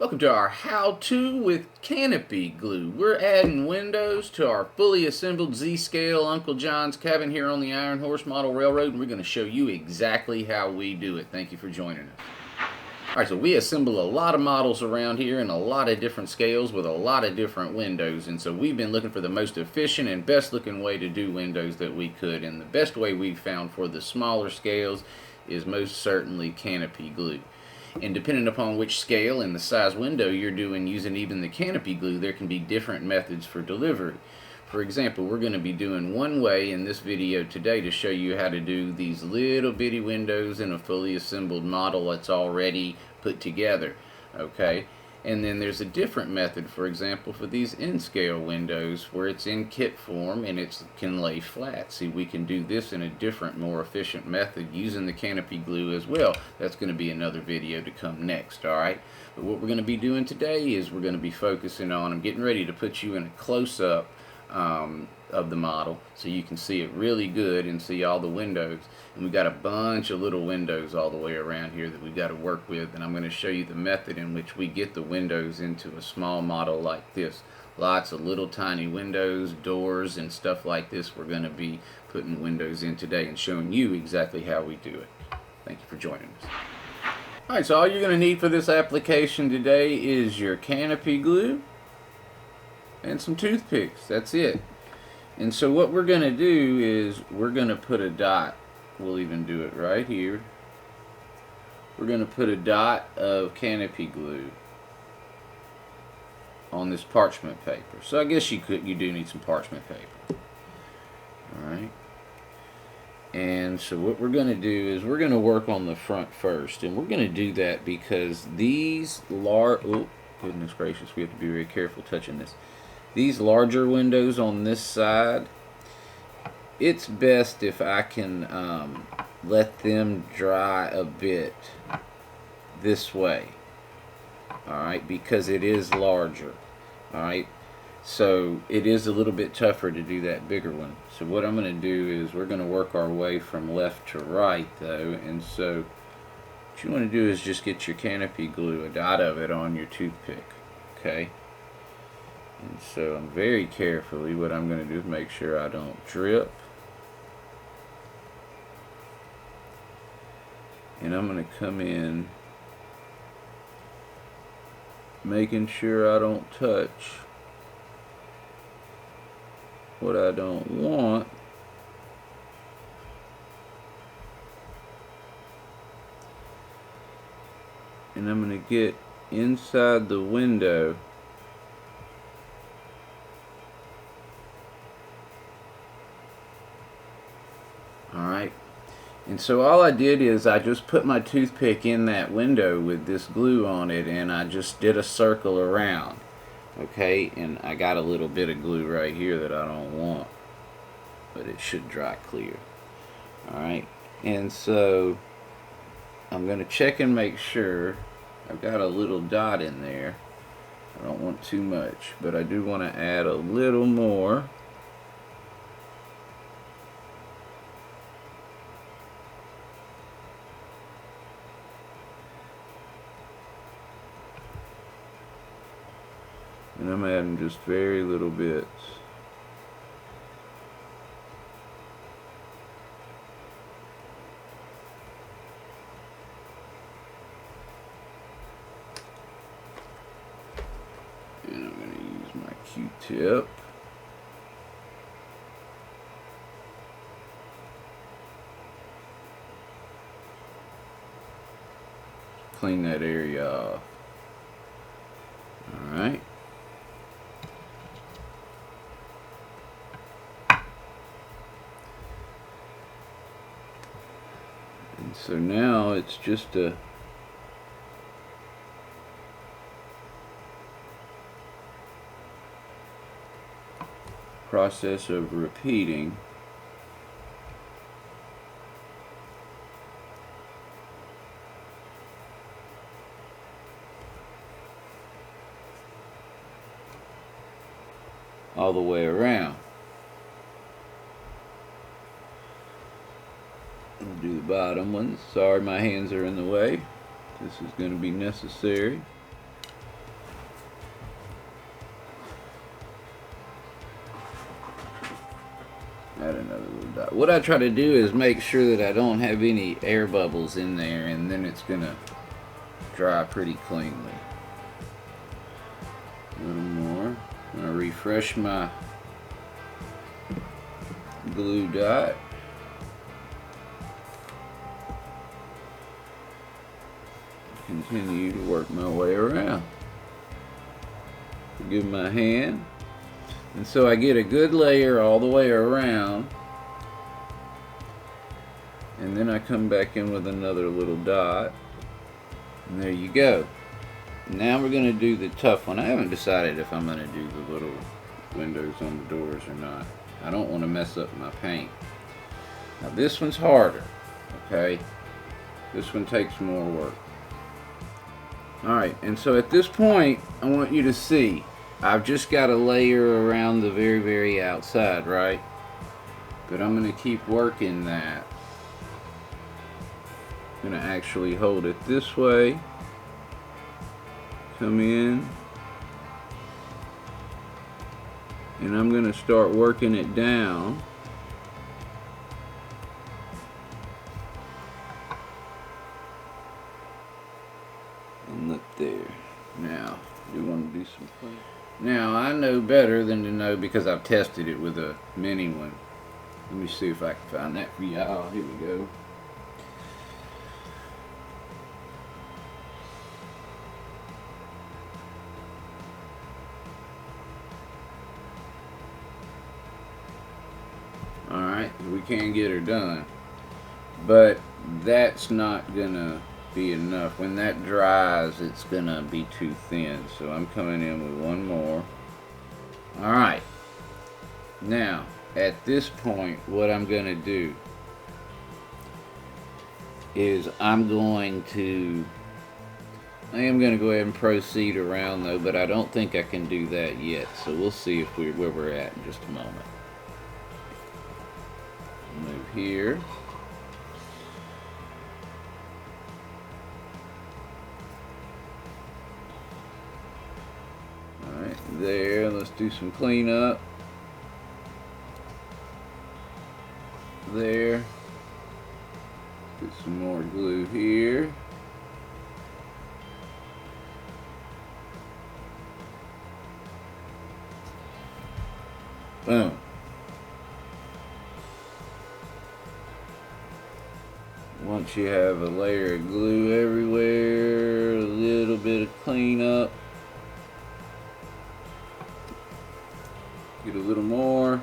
Welcome to our how-to with Canopy Glue. We're adding windows to our fully assembled Z-scale Uncle John's cabin here on the Iron Horse Model Railroad, and we're going to show you exactly how we do it. Thank you for joining us. Alright, so we assemble a lot of models around here in a lot of different scales with a lot of different windows, and so we've been looking for the most efficient and best looking way to do windows that we could, and the best way we've found for the smaller scales is most certainly Canopy Glue. And depending upon which scale and the size window you're doing using even the Canopy Glue, there can be different methods for delivery. For example, we're going to be doing one way in this video today to show you how to do these little bitty windows in a fully assembled model that's already put together. Okay? And then there's a different method, for example, for these N-scale windows where it's in kit form and it can lay flat. See, we can do this in a different, more efficient method using the Canopy Glue as well. That's going to be another video to come next, alright? But what we're going to be doing today is we're going to be focusing on, I'm getting ready to put you in a close-up of the model so you can see it really good and see all the windows. And we've got a bunch of little windows all the way around here that we've got to work with, and I'm going to show you the method in which we get the windows into a small model like this. Lots of little tiny windows, doors, and stuff like this. We're going to be putting windows in today and showing you exactly how we do it. Thank you for joining us. Alright, so all you're going to need for this application today is your Canopy Glue and some toothpicks. That's it. And so what we're going to do is we're going to put a dot. We'll even do it right here. We're going to put a dot of Canopy Glue on this parchment paper. So I guess you do need some parchment paper. Alright. And so what we're going to do is we're going to work on the front first. And we're going to do that because these oh, goodness gracious, we have to be very careful touching this. These larger windows on this side, it's best if I can let them dry a bit this way, alright, because it is larger, alright, so it is a little bit tougher to do that bigger one. So what I'm going to do is we're going to work our way from left to right though, and so what you want to do is just get your Canopy Glue, a dot of it on your toothpick, okay? And so I'm very carefully, what I'm going to do is make sure I don't drip. And I'm going to come in making sure I don't touch what I don't want. And I'm going to get inside the window. Alright, and so all I did is I just put my toothpick in that window with this glue on it, and I just did a circle around. Okay, and I got a little bit of glue right here that I don't want, but it should dry clear. Alright, and so I'm going to check and make sure I've got a little dot in there. I don't want too much, but I do want to add a little more. And I'm adding just very little bits. And I'm going to use my Q-tip. Clean that area off. Alright. So now it's just a process of repeating. All the way around. I'll do the bottom one. Sorry, my hands are in the way. This is going to be necessary. Add another little dot. What I try to do is make sure that I don't have any air bubbles in there, and then it's gonna dry pretty cleanly. A little more. I'm gonna refresh my glue dot. Continue to work my way around. Give my hand. And so I get a good layer all the way around. And then I come back in with another little dot. And there you go. Now we're going to do the tough one. I haven't decided if I'm going to do the little windows on the doors or not. I don't want to mess up my paint. Now this one's harder. Okay? This one takes more work. Alright, and so at this point, I want you to see, I've just got a layer around the very, very outside, right? But I'm going to keep working that. I'm going to actually hold it this way. Come in. And I'm going to start working it down. And look there. Now, you want to do some clean. Now, I know better than to know because I've tested it with a mini one. Let me see if I can find that for y'all. Here we go. Alright, we can get her done. But that's not gonna be enough. When that dries, it's gonna be too thin. So I'm coming in with one more. Alright. Now, at this point, what I'm gonna do is I am gonna go ahead and proceed around though, but I don't think I can do that yet. So we'll see if where we're at in just a moment. Move here. Alright, there. Let's do some cleanup. There. Put some more glue here. Boom. Once you have a layer of glue everywhere, a little bit of cleanup. Get a little more.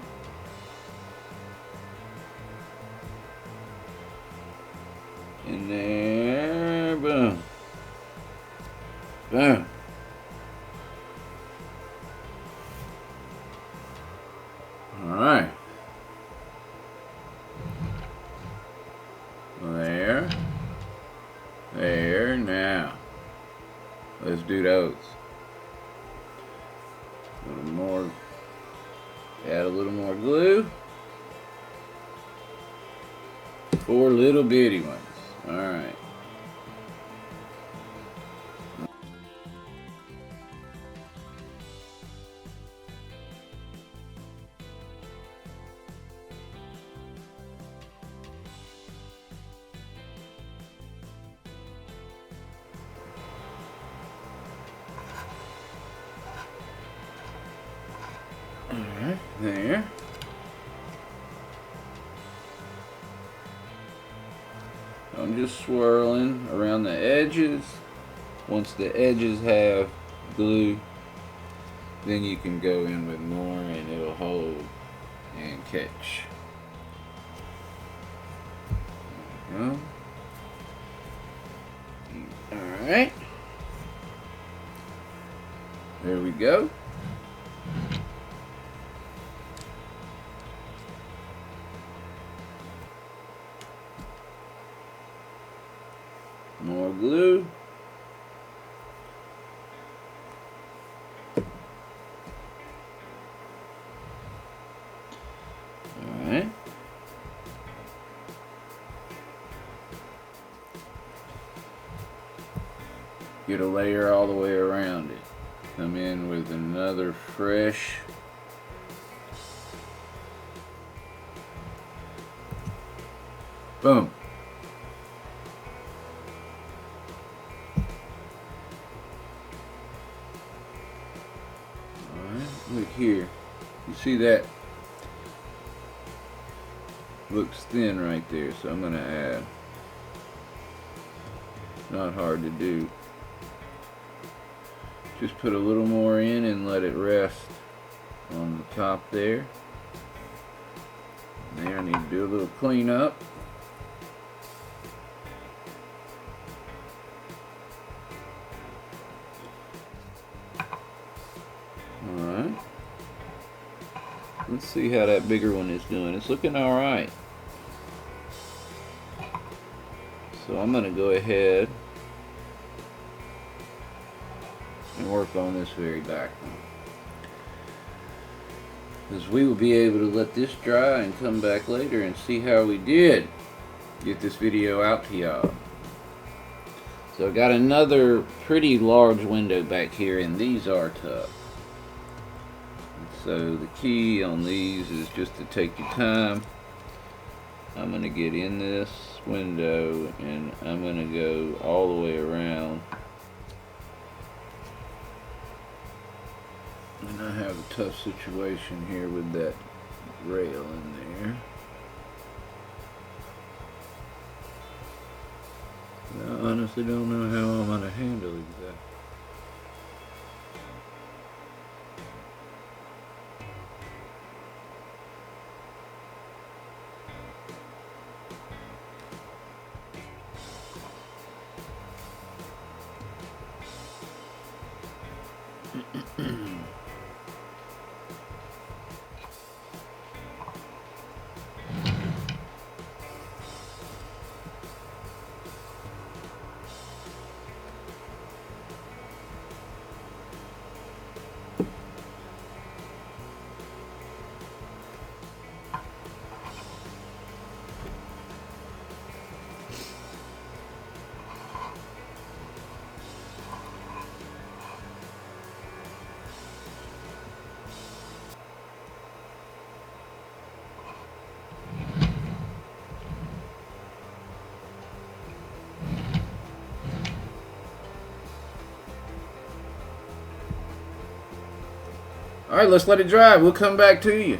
In there, boom. Boom. All right. There. There. Now, let's do those. A little more. Add a little more glue. 4 little bitty ones. All right. Alright, there. I'm just swirling around the edges. Once the edges have glue, then you can go in with more and it'll hold and catch. There we go. Alright. There we go. More glue. All right. Get a layer all the way around it. Come in with another fresh Boom. Alright, look here. You see that? Looks thin right there, so I'm going to add. Not hard to do. Just put a little more in and let it rest on the top there. There, I need to do a little cleanup. Alright. Let's see how that bigger one is doing. It's looking alright. So I'm going to go ahead and work on this very back one, because we will be able to let this dry and come back later and see how we did get this video out to y'all. So I got another pretty large window back here, and these are tough. So the key on these is just to take your time. I'm going to get in this window and I'm going to go all the way around. And I have a tough situation here with that rail in there. I honestly don't know how I'm going to handle that. Alright, let's let it dry. We'll come back to you.